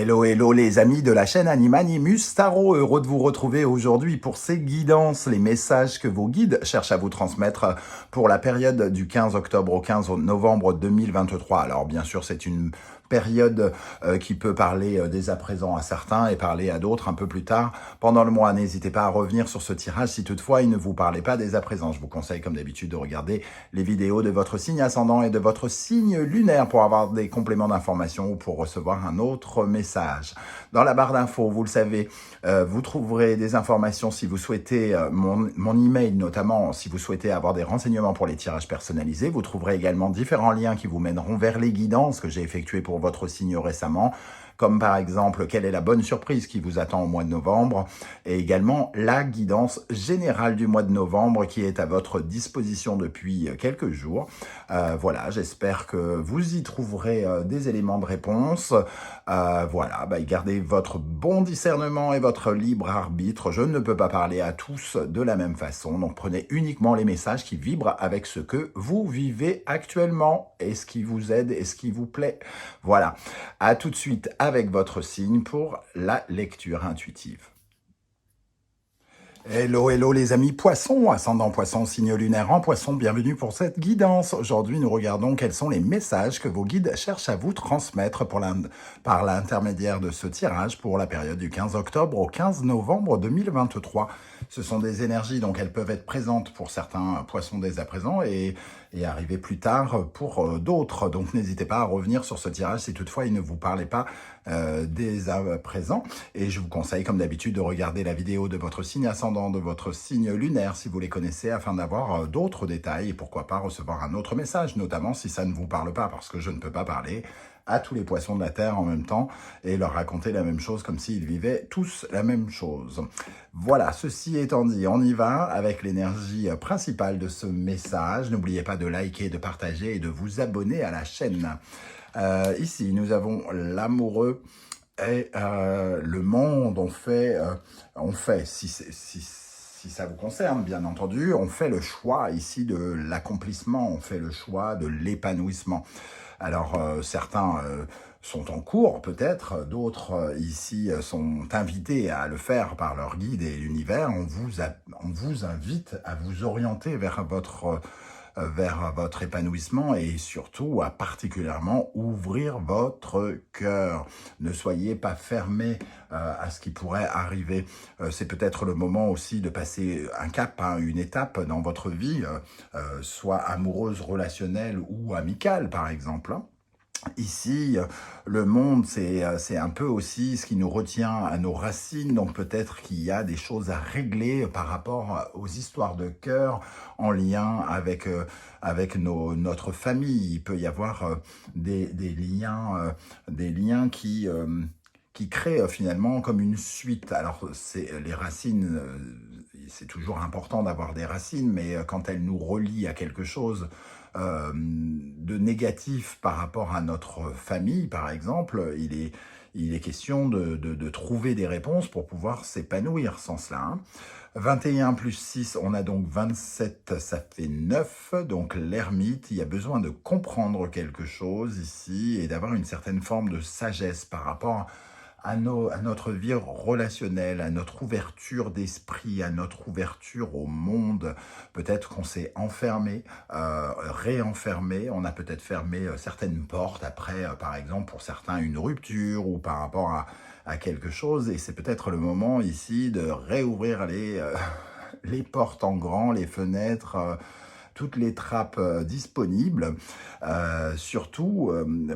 Hello, hello les amis de la chaîne Animanimus Tarot, heureux de vous retrouver aujourd'hui pour ces guidances, les messages que vos guides cherchent à vous transmettre pour la période du 15 octobre au 15 novembre 2023. Alors bien sûr c'est une période qui peut parler dès à présent à certains et parler à d'autres un peu plus tard pendant le mois. N'hésitez pas à revenir sur ce tirage si toutefois il ne vous parlait pas dès à présent. Je vous conseille comme d'habitude de regarder les vidéos de votre signe ascendant et de votre signe lunaire pour avoir des compléments d'information ou pour recevoir un autre message. Dans la barre d'infos, vous le savez, vous trouverez des informations si vous souhaitez, mon email notamment, si vous souhaitez avoir des renseignements pour les tirages personnalisés. Vous trouverez également différents liens qui vous mèneront vers les guidances que j'ai effectuées pour votre signe récemment, comme par exemple quelle est la bonne surprise qui vous attend au mois de novembre, et également la guidance générale du mois de novembre qui est à votre disposition depuis quelques jours. Voilà, j'espère que vous y trouverez des éléments de réponse. Voilà, gardez votre bon discernement et votre libre arbitre. Je ne peux pas parler à tous de la même façon, donc prenez uniquement les messages qui vibrent avec ce que vous vivez actuellement et ce qui vous aide et ce qui vous plaît. Voilà, à tout de suite avec votre signe pour la lecture intuitive. Hello, hello les amis poissons, ascendant poisson, signe lunaire en poisson, bienvenue pour cette guidance. Aujourd'hui, nous regardons quels sont les messages que vos guides cherchent à vous transmettre par l'intermédiaire de ce tirage pour la période du 15 octobre au 15 novembre 2023. Ce sont des énergies, donc elles peuvent être présentes pour certains poissons dès à présent et arriver plus tard pour d'autres. Donc n'hésitez pas à revenir sur ce tirage si toutefois il ne vous parlait pas dès à présent. Et je vous conseille comme d'habitude de regarder la vidéo de votre signe ascendant, de votre signe lunaire si vous les connaissez afin d'avoir d'autres détails et pourquoi pas recevoir un autre message, notamment si ça ne vous parle pas parce que je ne peux pas parler à tous les poissons de la Terre en même temps et leur raconter la même chose comme s'ils vivaient tous la même chose. Voilà, ceci étant dit, on y va avec l'énergie principale de ce message. N'oubliez pas de liker, de partager et de vous abonner à la chaîne. Ici, nous avons l'amoureux et le monde. On fait si ça vous concerne, bien entendu, on fait le choix ici de l'accomplissement, on fait le choix de l'épanouissement. Alors, certains sont en cours, peut-être, d'autres ici sont invités à le faire par leur guide et l'univers. On vous invite à vous orienter vers votre épanouissement et surtout à particulièrement ouvrir votre cœur. Ne soyez pas fermés à ce qui pourrait arriver. C'est peut-être le moment aussi de passer un cap, une étape dans votre vie, soit amoureuse, relationnelle ou amicale par exemple. Ici, le monde, c'est un peu aussi ce qui nous retient à nos racines, donc peut-être qu'il y a des choses à régler par rapport aux histoires de cœur en lien avec notre famille. Il peut y avoir des liens qui créent finalement comme une suite. Alors, les racines, c'est toujours important d'avoir des racines, mais quand elles nous relient à quelque chose de négatif par rapport à notre famille, par exemple, il est question de trouver des réponses pour pouvoir s'épanouir sans cela. 21 plus 6, on a donc 27, ça fait 9. Donc l'ermite, il y a besoin de comprendre quelque chose ici et d'avoir une certaine forme de sagesse par rapport à notre vie relationnelle, à notre ouverture d'esprit, à notre ouverture au monde. Peut-être qu'on s'est enfermé, réenfermé, on a peut-être fermé certaines portes après, par exemple, pour certains, une rupture ou par rapport à quelque chose. Et c'est peut-être le moment ici de réouvrir les portes en grand, les fenêtres, toutes les trappes disponibles, surtout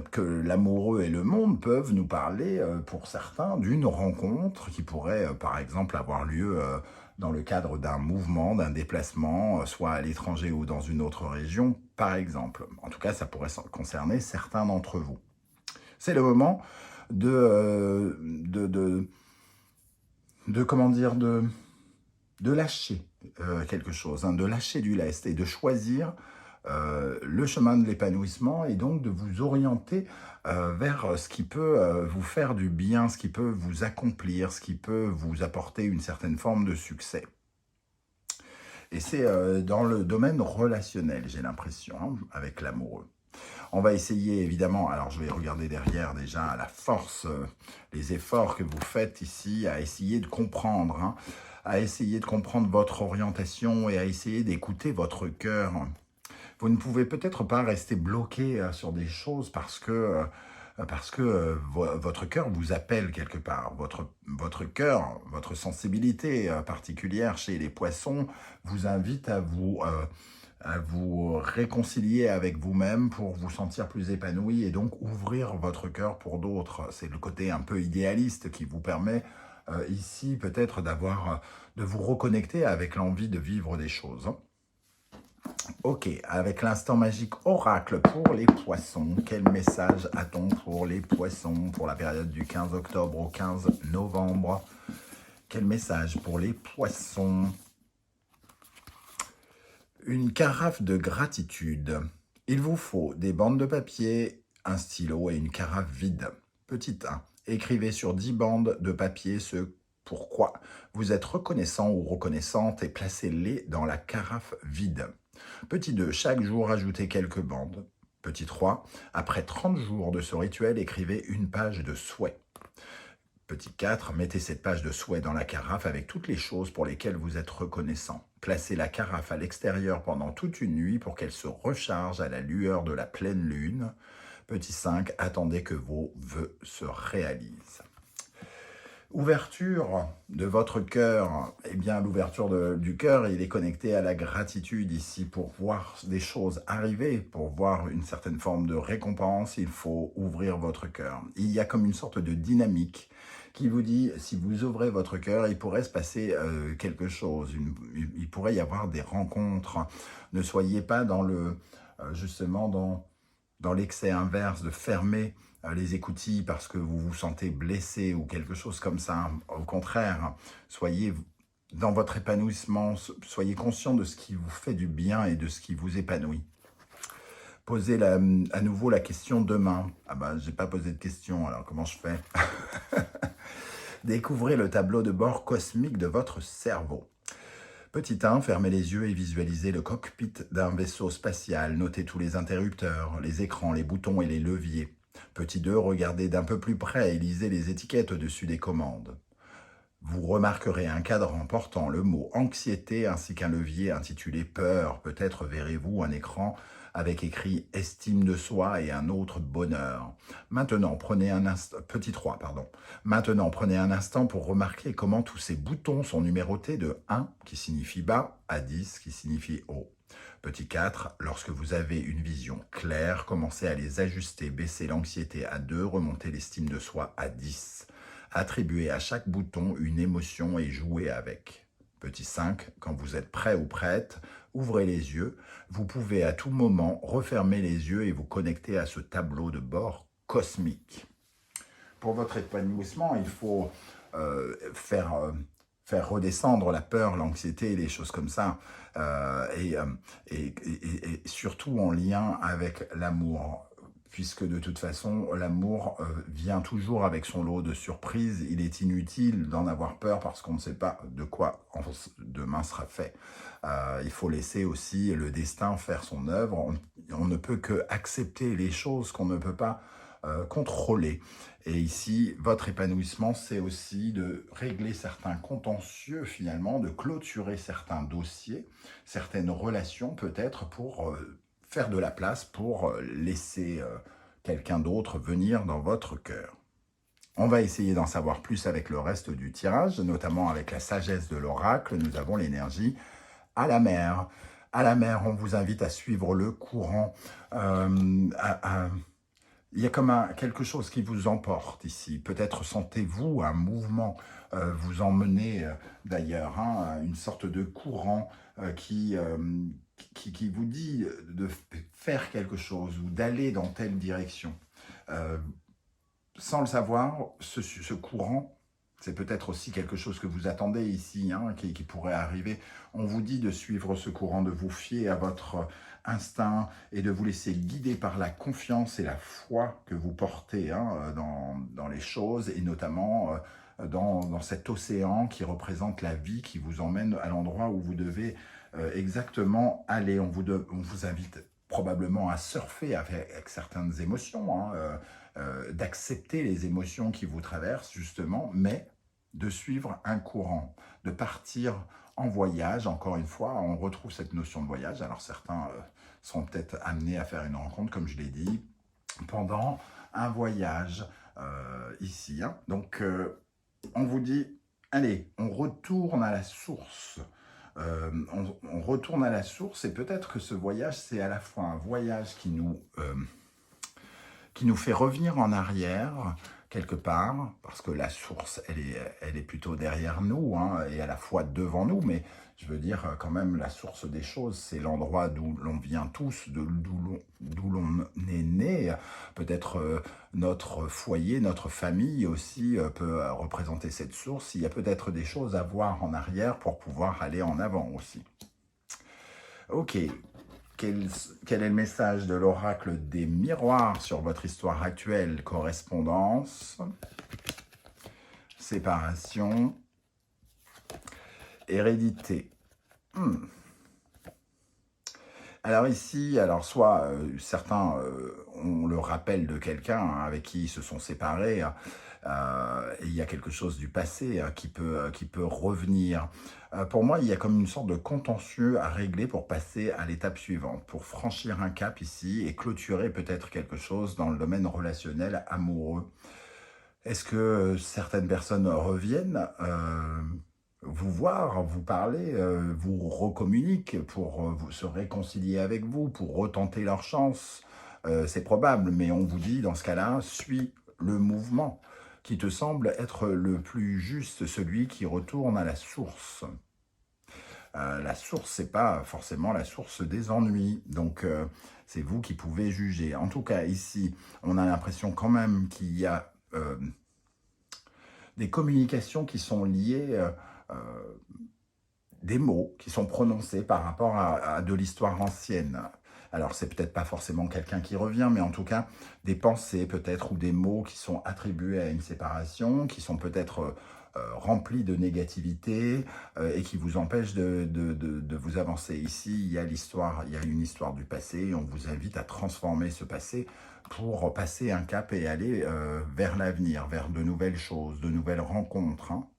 que l'amoureux et le monde peuvent nous parler, pour certains, d'une rencontre qui pourrait, par exemple, avoir lieu dans le cadre d'un mouvement, d'un déplacement, soit à l'étranger ou dans une autre région, par exemple. En tout cas, ça pourrait concerner certains d'entre vous. C'est le moment de lâcher quelque chose, de lâcher du lest et de choisir le chemin de l'épanouissement et donc de vous orienter vers ce qui peut vous faire du bien, ce qui peut vous accomplir, ce qui peut vous apporter une certaine forme de succès. Et c'est dans le domaine relationnel, j'ai l'impression, avec l'amoureux. On va essayer évidemment, alors je vais regarder derrière déjà à la force, les efforts que vous faites ici, à essayer de comprendre, hein, à essayer de comprendre votre orientation et à essayer d'écouter votre cœur. Vous ne pouvez peut-être pas rester bloqué sur des choses parce que votre cœur vous appelle quelque part. Votre cœur, votre sensibilité particulière chez les poissons vous invite à vous réconcilier avec vous-même pour vous sentir plus épanoui et donc ouvrir votre cœur pour d'autres. C'est le côté un peu idéaliste qui vous permet ici peut-être de vous reconnecter avec l'envie de vivre des choses. Ok, avec l'instant magique oracle pour les poissons, quel message a-t-on pour les poissons pour la période du 15 octobre au 15 novembre? Quel message pour les poissons? Une carafe de gratitude. Il vous faut des bandes de papier, un stylo et une carafe vide. Petit 1. Écrivez sur 10 bandes de papier ce pourquoi vous êtes reconnaissant ou reconnaissante et placez-les dans la carafe vide. Petit 2. Chaque jour, ajoutez quelques bandes. Petit 3. Après 30 jours de ce rituel, écrivez une page de souhait. Petit 4, mettez cette page de souhait dans la carafe avec toutes les choses pour lesquelles vous êtes reconnaissant. Placez la carafe à l'extérieur pendant toute une nuit pour qu'elle se recharge à la lueur de la pleine lune. Petit 5, attendez que vos vœux se réalisent. Ouverture de votre cœur. Eh bien, l'ouverture du cœur, il est connecté à la gratitude ici. Pour voir des choses arriver, pour voir une certaine forme de récompense, il faut ouvrir votre cœur. Il y a comme une sorte de dynamique qui vous dit, si vous ouvrez votre cœur, il pourrait se passer quelque chose. Il pourrait y avoir des rencontres. Ne soyez pas justement dans l'excès inverse de fermer les écoutilles parce que vous vous sentez blessé ou quelque chose comme ça. Au contraire, soyez dans votre épanouissement, soyez conscient de ce qui vous fait du bien et de ce qui vous épanouit. Posez à nouveau la question demain. Ah ben, j'ai pas posé de question, alors comment je fais? Découvrez le tableau de bord cosmique de votre cerveau. Petit 1, fermez les yeux et visualisez le cockpit d'un vaisseau spatial. Notez tous les interrupteurs, les écrans, les boutons et les leviers. Petit 2, regardez d'un peu plus près et lisez les étiquettes au-dessus des commandes. Vous remarquerez un cadran portant le mot anxiété ainsi qu'un levier intitulé peur. Peut-être verrez-vous un écran avec écrit estime de soi et un autre bonheur. Maintenant, prenez un instant, petit 3, pardon. Maintenant, prenez un instant pour remarquer comment tous ces boutons sont numérotés de 1 qui signifie bas à 10 qui signifie haut. Petit 4, lorsque vous avez une vision claire, commencez à les ajuster, baissez l'anxiété à 2, remontez l'estime de soi à 10. Attribuez à chaque bouton une émotion et jouez avec. Petit 5, quand vous êtes prêt ou prête, ouvrez les yeux. Vous pouvez à tout moment refermer les yeux et vous connecter à ce tableau de bord cosmique. Pour votre épanouissement, il faut faire redescendre la peur, l'anxiété, les choses comme ça, et surtout en lien avec l'amour. Puisque de toute façon, l'amour vient toujours avec son lot de surprises. Il est inutile d'en avoir peur parce qu'on ne sait pas de quoi demain sera fait. Il faut laisser aussi le destin faire son œuvre. On ne peut que accepter les choses qu'on ne peut pas contrôler. Et ici, votre épanouissement, c'est aussi de régler certains contentieux finalement, de clôturer certains dossiers, certaines relations peut-être pour faire de la place pour laisser quelqu'un d'autre venir dans votre cœur. On va essayer d'en savoir plus avec le reste du tirage, notamment avec la sagesse de l'oracle. Nous avons l'énergie à la mer. À la mer, on vous invite à suivre le courant. Il y a comme quelque chose qui vous emporte ici. Peut-être sentez-vous un mouvement vous emmener d'ailleurs, hein, une sorte de courant qui vous dit de faire quelque chose ou d'aller dans telle direction. Sans le savoir, ce courant, c'est peut-être aussi quelque chose que vous attendez ici, hein, qui pourrait arriver. On vous dit de suivre ce courant, de vous fier à votre instinct et de vous laisser guider par la confiance et la foi que vous portez hein, dans les choses et notamment dans cet océan qui représente la vie, qui vous emmène à l'endroit où vous devez exactement aller. On vous invite probablement à surfer avec certaines émotions, hein, d'accepter les émotions qui vous traversent justement, mais de suivre un courant, de partir en voyage. Encore une fois, on retrouve cette notion de voyage. Alors certains seront peut-être amenés à faire une rencontre, comme je l'ai dit, pendant un voyage ici, hein. Donc, on vous dit, allez, on retourne à la source. On retourne à la source et peut-être que ce voyage, c'est à la fois un voyage qui nous fait revenir en arrière quelque part, parce que la source, elle est plutôt derrière nous, hein, et à la fois devant nous, mais je veux dire quand même la source des choses, c'est l'endroit d'où l'on vient tous, d'où l'on est né. Peut-être notre foyer, notre famille aussi peut représenter cette source. Il y a peut-être des choses à voir en arrière pour pouvoir aller en avant aussi. Ok. Quel est le message de l'oracle des miroirs sur votre histoire actuelle? Correspondance, séparation, hérédité. Alors ici, alors certains ont le rappel de quelqu'un avec qui ils se sont séparés, et il y a quelque chose du passé qui peut revenir. Pour moi, il y a comme une sorte de contentieux à régler pour passer à l'étape suivante, pour franchir un cap ici et clôturer peut-être quelque chose dans le domaine relationnel amoureux. Est-ce que certaines personnes reviennent vous voir, vous parler, vous recommuniquent pour se réconcilier avec vous, pour retenter leur chance? C'est probable, mais on vous dit dans ce cas-là, suis le mouvement qui te semble être le plus juste, celui qui retourne à la source. La source, c'est pas forcément la source des ennuis, donc c'est vous qui pouvez juger. En tout cas, ici, on a l'impression quand même qu'il y a des communications qui sont liées, des mots qui sont prononcés par rapport à de l'histoire ancienne. Alors, c'est peut-être pas forcément quelqu'un qui revient, mais en tout cas, des pensées peut-être, ou des mots qui sont attribués à une séparation, qui sont peut-être remplis de négativité et qui vous empêchent de vous avancer. Ici, il y a une histoire du passé, et on vous invite à transformer ce passé pour passer un cap et aller vers l'avenir, vers de nouvelles choses, de nouvelles rencontres, hein.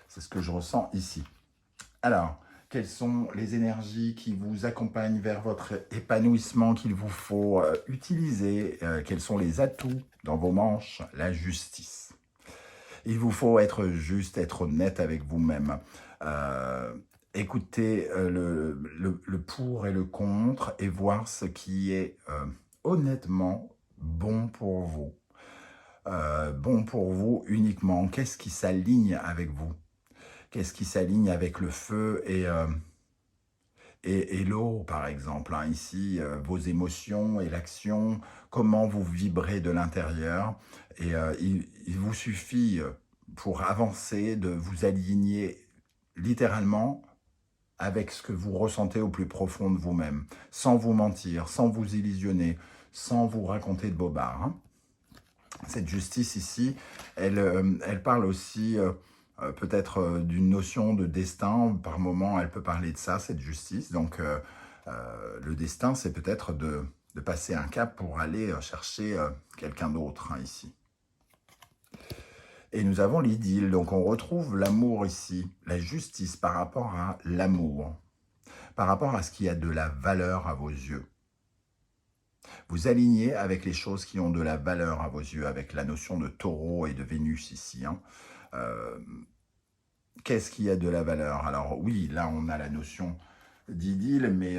C'est ce que je ressens ici. Alors, quelles sont les énergies qui vous accompagnent vers votre épanouissement qu'il vous faut utiliser? Quels sont les atouts dans vos manches? La justice. Il vous faut être juste, être honnête avec vous-même. Écouter le pour et le contre et voir ce qui est honnêtement bon pour vous. Bon pour vous uniquement. Qu'est-ce qui s'aligne avec vous? Qu'est-ce qui s'aligne avec le feu et l'eau, par exemple, hein, ici, vos émotions et l'action, comment vous vibrez de l'intérieur. Et il vous suffit, pour avancer, de vous aligner littéralement avec ce que vous ressentez au plus profond de vous-même, sans vous mentir, sans vous illusionner, sans vous raconter de bobards, hein. Cette justice ici, elle parle aussi peut-être d'une notion de destin. Par moment, elle peut parler de ça, cette justice. Donc, le destin, c'est peut-être de passer un cap pour aller chercher quelqu'un d'autre, hein, ici. Et nous avons l'idylle. Donc, on retrouve l'amour ici, la justice par rapport à l'amour, par rapport à ce qui a de la valeur à vos yeux. Vous alignez avec les choses qui ont de la valeur à vos yeux, avec la notion de taureau et de Vénus ici, hein. Qu'est-ce qui a de la valeur? Alors oui, là on a la notion d'idylle, mais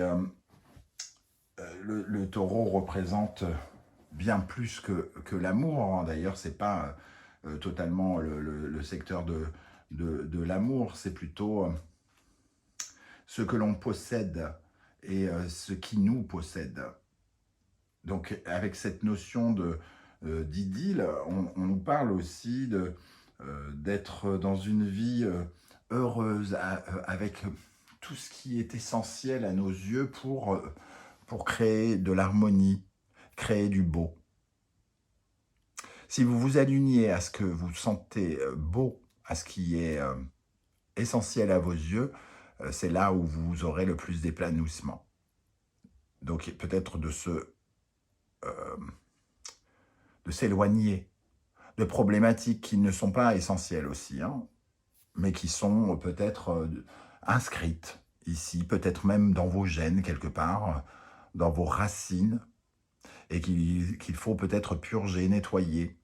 le taureau représente bien plus que l'amour, hein. D'ailleurs, c'est pas totalement le secteur de l'amour, c'est plutôt ce que l'on possède et ce qui nous possède. Donc, avec cette notion d'idylle, on nous parle aussi d'être dans une vie heureuse, avec tout ce qui est essentiel à nos yeux pour créer de l'harmonie, créer du beau. Si vous vous alignez à ce que vous sentez beau, à ce qui est essentiel à vos yeux, c'est là où vous aurez le plus d'épanouissement. Donc peut-être de s'éloigner de problématiques qui ne sont pas essentielles aussi, hein, mais qui sont peut-être inscrites ici, peut-être même dans vos gènes quelque part, dans vos racines, et qu'il faut peut-être purger, nettoyer,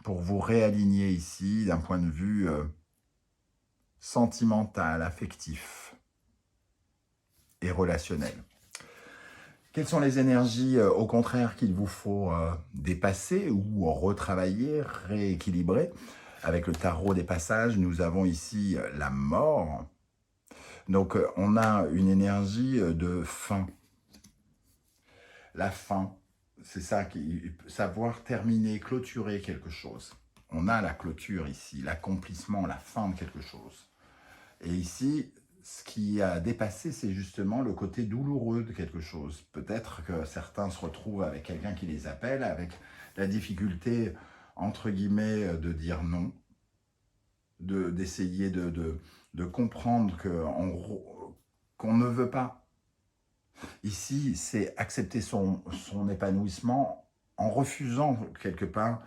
pour vous réaligner ici d'un point de vue sentimental, affectif et relationnel. Quelles sont les énergies, au contraire, qu'il vous faut dépasser ou retravailler, rééquilibrer? Avec le tarot des passages, nous avons ici la mort. Donc, on a une énergie de fin. La fin, c'est ça, savoir terminer, clôturer quelque chose. On a la clôture ici, l'accomplissement, la fin de quelque chose. Et ici, ce qui a dépassé, c'est justement le côté douloureux de quelque chose. Peut-être que certains se retrouvent avec quelqu'un qui les appelle, avec la difficulté, entre guillemets, de dire non, d'essayer de comprendre qu'on ne veut pas. Ici, c'est accepter son épanouissement en refusant quelque part,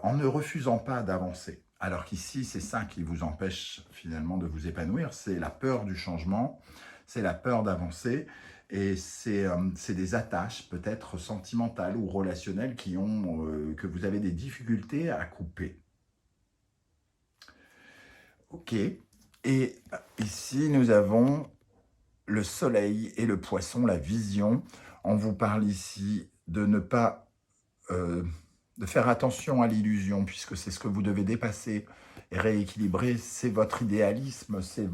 en ne refusant pas d'avancer. Alors qu'ici, c'est ça qui vous empêche finalement de vous épanouir, c'est la peur du changement, c'est la peur d'avancer, et c'est des attaches peut-être sentimentales ou relationnelles que vous avez des difficultés à couper. Ok, et ici nous avons le soleil et le poisson, la vision. On vous parle ici de ne pas... de faire attention à l'illusion, puisque c'est ce que vous devez dépasser et rééquilibrer. C'est votre idéalisme, c'est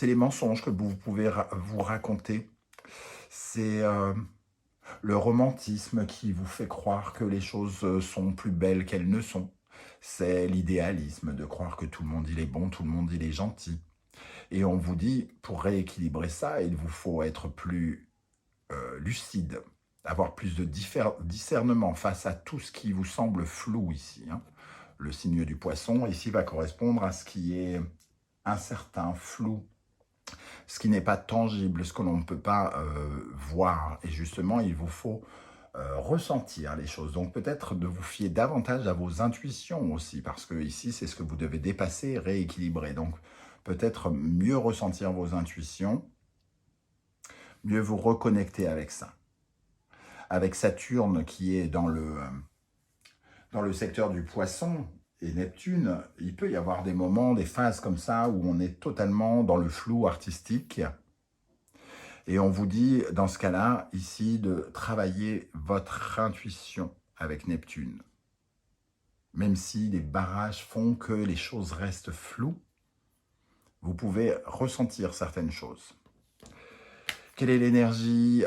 les mensonges que vous pouvez vous raconter. C'est le romantisme qui vous fait croire que les choses sont plus belles qu'elles ne sont. C'est l'idéalisme de croire que tout le monde il est bon, tout le monde il est gentil. Et on vous dit, pour rééquilibrer ça, il vous faut être plus lucide, avoir plus de discernement face à tout ce qui vous semble flou ici. Hein. Le signe du poisson, ici, va correspondre à ce qui est incertain, flou, ce qui n'est pas tangible, ce que l'on ne peut pas voir. Et justement, il vous faut ressentir les choses. Donc peut-être de vous fier davantage à vos intuitions aussi, parce que ici, c'est ce que vous devez dépasser, rééquilibrer. Donc peut-être mieux ressentir vos intuitions, mieux vous reconnecter avec ça. Avec Saturne qui est dans le secteur du poisson et Neptune, il peut y avoir des moments, des phases comme ça où on est totalement dans le flou artistique. Et on vous dit, dans ce cas-là, ici, de travailler votre intuition avec Neptune. Même si les barrages font que les choses restent floues, vous pouvez ressentir certaines choses. Quelle est l'énergie,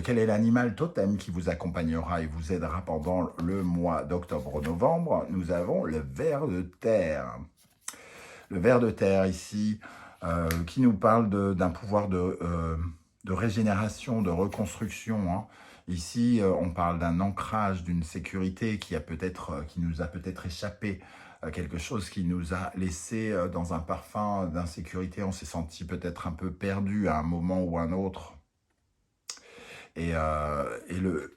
quel est l'animal totem qui vous accompagnera et vous aidera pendant le mois d'octobre-novembre? Nous avons le ver de terre. Le ver de terre ici, qui nous parle d'un pouvoir de régénération, de reconstruction. Hein. Ici, on parle d'un ancrage, d'une sécurité qui nous a peut-être échappé, quelque chose qui nous a laissé dans un parfum d'insécurité. On s'est senti peut-être un peu perdu à un moment ou un autre. Et le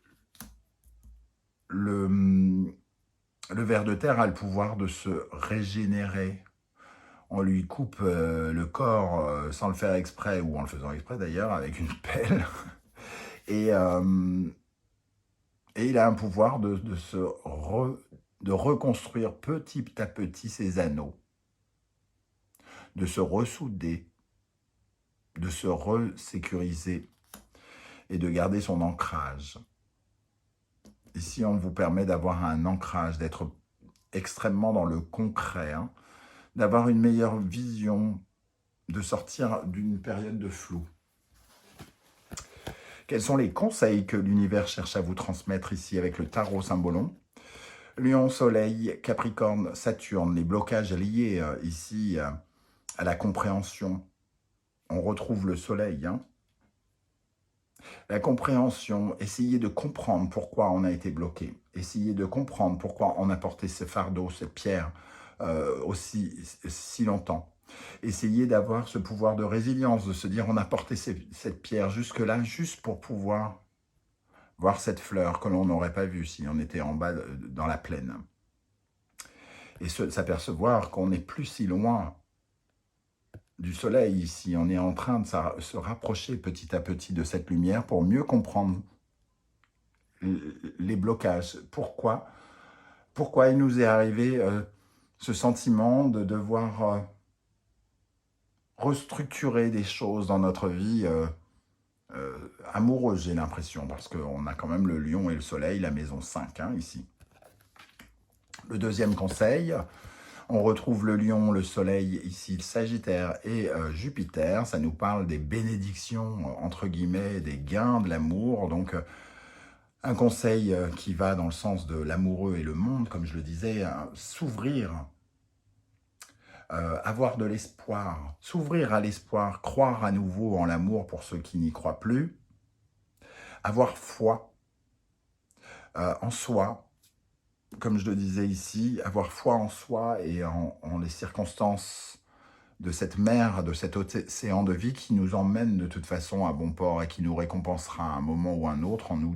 ver de terre a le pouvoir de se régénérer. On lui coupe le corps sans le faire exprès, ou en le faisant exprès d'ailleurs, avec une pelle. Et il a un pouvoir de reconstruire petit à petit ses anneaux, de se ressouder, de se resécuriser et de garder son ancrage. Ici, on vous permet d'avoir un ancrage, d'être extrêmement dans le concret, hein, d'avoir une meilleure vision, de sortir d'une période de flou. Quels sont les conseils que l'univers cherche à vous transmettre ici avec le tarot symbolon? Lion, Soleil, Capricorne, Saturne, les blocages liés ici à la compréhension. On retrouve le Soleil. Hein. La compréhension, essayer de comprendre pourquoi on a été bloqué. Essayer de comprendre pourquoi on a porté ce fardeau, cette pierre, aussi si longtemps. Essayez d'avoir ce pouvoir de résilience, de se dire on a porté cette pierre jusque-là, juste pour pouvoir voir cette fleur que l'on n'aurait pas vue si on était en bas dans la plaine. Et s'apercevoir qu'on n'est plus si loin du soleil ici. On est en train de se rapprocher petit à petit de cette lumière pour mieux comprendre les blocages. Pourquoi il nous est arrivé ce sentiment de devoir restructurer des choses dans notre vie amoureuse, j'ai l'impression, parce qu'on a quand même le lion et le soleil, la maison 5, hein, ici. Le deuxième conseil, on retrouve le lion, le soleil, ici, le sagittaire et Jupiter. Ça nous parle des bénédictions, entre guillemets, des gains de l'amour. Donc, un conseil qui va dans le sens de l'amoureux et le monde, comme je le disais, s'ouvrir, avoir de l'espoir, s'ouvrir à l'espoir, croire à nouveau en l'amour pour ceux qui n'y croient plus, avoir foi en soi, comme je le disais ici, avoir foi en soi et en les circonstances de cette mer, de cet océan de vie qui nous emmène de toute façon à bon port et qui nous récompensera à un moment ou un autre en nous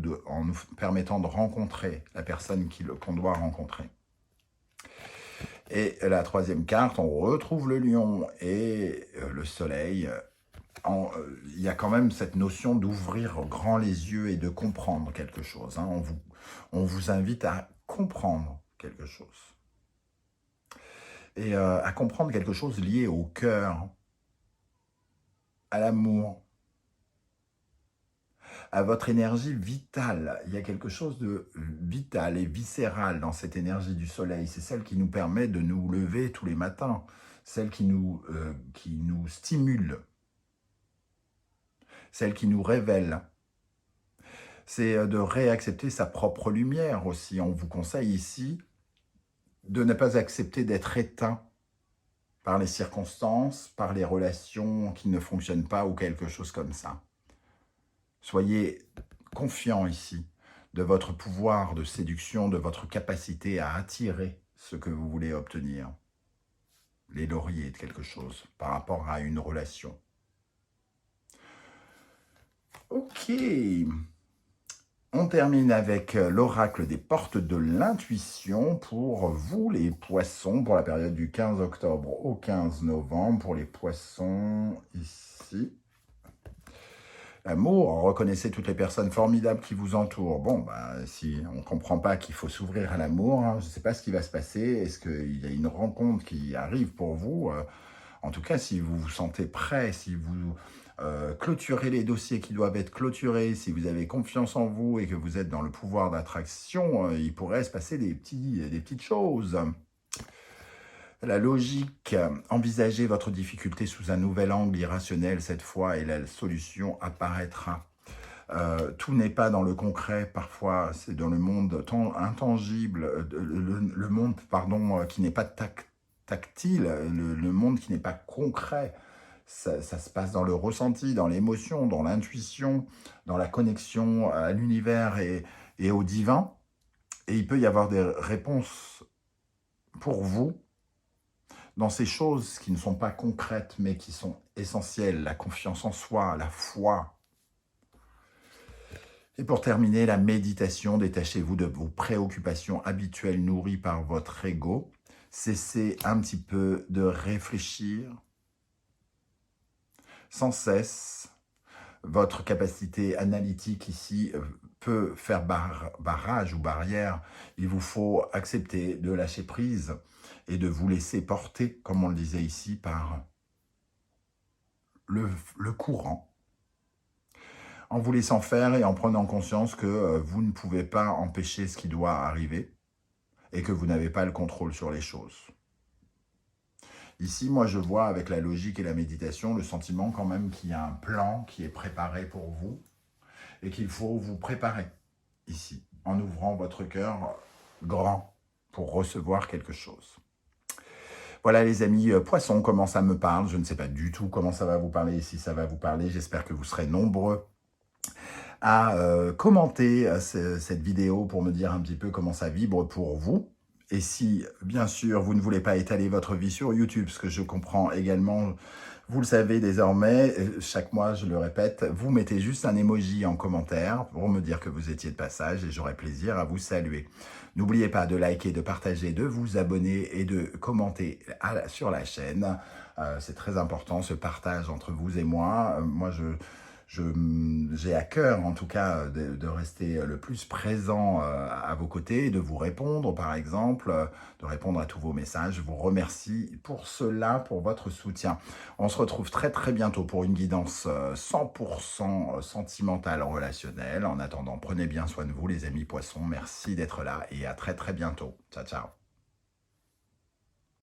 permettant de rencontrer la personne qu'on doit rencontrer. Et la troisième carte, on retrouve le lion et le soleil. Il y a quand même cette notion d'ouvrir grand les yeux et de comprendre quelque chose. Hein. On vous invite à comprendre quelque chose. Et à comprendre quelque chose lié au cœur, à l'amour, à votre énergie vitale. Il y a quelque chose de vital et viscéral dans cette énergie du soleil. C'est celle qui nous permet de nous lever tous les matins, celle qui nous stimule, celle qui nous révèle. C'est de réaccepter sa propre lumière aussi. On vous conseille ici de ne pas accepter d'être éteint par les circonstances, par les relations qui ne fonctionnent pas ou quelque chose comme ça. Soyez confiant ici de votre pouvoir de séduction, de votre capacité à attirer ce que vous voulez obtenir. Les lauriers de quelque chose par rapport à une relation. Ok. On termine avec l'oracle des portes de l'intuition pour vous, les poissons, pour la période du 15 octobre au 15 novembre. Pour les poissons, ici. L'amour, reconnaissez toutes les personnes formidables qui vous entourent. Bon, si on ne comprend pas qu'il faut s'ouvrir à l'amour, hein, je ne sais pas ce qui va se passer. Est-ce qu'il y a une rencontre qui arrive pour vous en tout cas, si vous vous sentez prêt, si vous clôturez les dossiers qui doivent être clôturés, si vous avez confiance en vous et que vous êtes dans le pouvoir d'attraction, il pourrait se passer des petites choses. La logique, envisagez votre difficulté sous un nouvel angle irrationnel cette fois et la solution apparaîtra. Tout n'est pas dans le concret, parfois c'est dans le monde intangible, le monde qui n'est pas tactile, le monde qui n'est pas concret. Ça se passe dans le ressenti, dans l'émotion, dans l'intuition, dans la connexion à l'univers et au divin. Et il peut y avoir des réponses pour vous dans ces choses qui ne sont pas concrètes, mais qui sont essentielles. La confiance en soi, la foi. Et pour terminer, la méditation. Détachez-vous de vos préoccupations habituelles nourries par votre ego. Cessez un petit peu de réfléchir sans cesse. Votre capacité analytique ici peut faire barrage ou barrière. Il vous faut accepter de lâcher prise et de vous laisser porter, comme on le disait ici, par le courant. En vous laissant faire et en prenant conscience que vous ne pouvez pas empêcher ce qui doit arriver et que vous n'avez pas le contrôle sur les choses. Ici, moi, je vois avec la logique et la méditation le sentiment quand même qu'il y a un plan qui est préparé pour vous et qu'il faut vous préparer ici, en ouvrant votre cœur grand pour recevoir quelque chose. Voilà les amis, poissons, comment ça me parle? Je ne sais pas du tout comment ça va vous parler et si ça va vous parler. J'espère que vous serez nombreux à commenter cette vidéo pour me dire un petit peu comment ça vibre pour vous. Et si, bien sûr, vous ne voulez pas étaler votre vie sur YouTube, ce que je comprends également, vous le savez désormais, chaque mois, je le répète, vous mettez juste un emoji en commentaire pour me dire que vous étiez de passage et j'aurai plaisir à vous saluer. N'oubliez pas de liker, de partager, de vous abonner et de commenter sur la chaîne. C'est très important, ce partage entre vous et moi. Moi, j'ai à cœur, en tout cas, de rester le plus présent à vos côtés, de vous répondre, par exemple, de répondre à tous vos messages. Je vous remercie pour cela, pour votre soutien. On se retrouve très, très bientôt pour une guidance 100% sentimentale, relationnelle. En attendant, prenez bien soin de vous, les amis poissons. Merci d'être là et à très, très bientôt. Ciao, ciao.